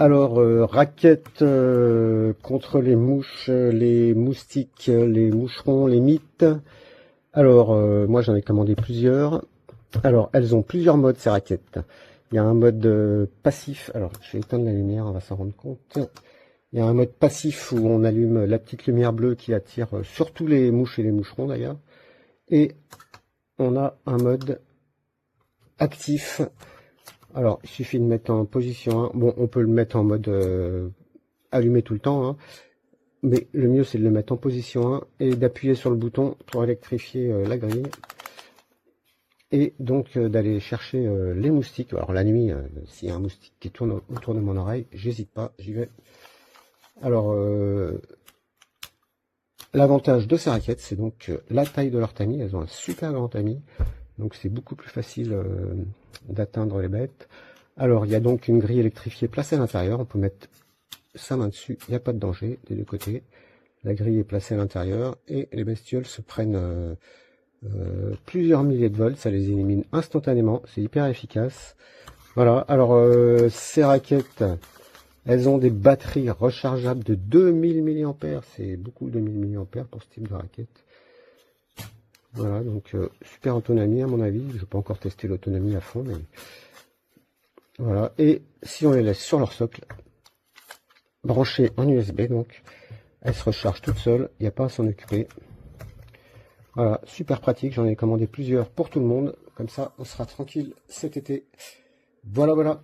Alors, raquettes contre les mouches, les moustiques, les moucherons, les mites. Alors, moi j'en ai commandé plusieurs. Alors, elles ont plusieurs modes, ces raquettes. Il y a un mode passif. Alors, je vais éteindre la lumière, on va s'en rendre compte. Il y a un mode passif où on allume la petite lumière bleue qui attire surtout les mouches et les moucherons d'ailleurs. Et on a un mode actif. Alors, il suffit de mettre en position 1. Bon, on peut le mettre en mode allumé tout le temps, hein. Mais le mieux, c'est de le mettre en position 1 et d'appuyer sur le bouton pour électrifier la grille. Et donc d'aller chercher les moustiques. Alors la nuit, s'il y a un moustique qui tourne autour de mon oreille, j'hésite pas, j'y vais. Alors, l'avantage de ces raquettes, c'est donc la taille de leur tamis. Elles ont un super grand tamis. Donc c'est beaucoup plus facile d'atteindre les bêtes. Alors il y a donc une grille électrifiée placée à l'intérieur. On peut mettre sa main dessus, il n'y a pas de danger des deux côtés. La grille est placée à l'intérieur et les bestioles se prennent plusieurs milliers de volts. Ça les élimine instantanément. C'est hyper efficace. Voilà. Alors ces raquettes, elles ont des batteries rechargeables de 2000 mAh. C'est beaucoup, 2000 mAh pour ce type de raquette. Voilà, donc super autonomie à mon avis. Je n'ai pas encore testé l'autonomie à fond, mais voilà. Et si on les laisse sur leur socle, branchées en USB, donc elles se rechargent toutes seules. Il n'y a pas à s'en occuper. Voilà, super pratique. J'en ai commandé plusieurs pour tout le monde. Comme ça, on sera tranquille cet été. Voilà, voilà.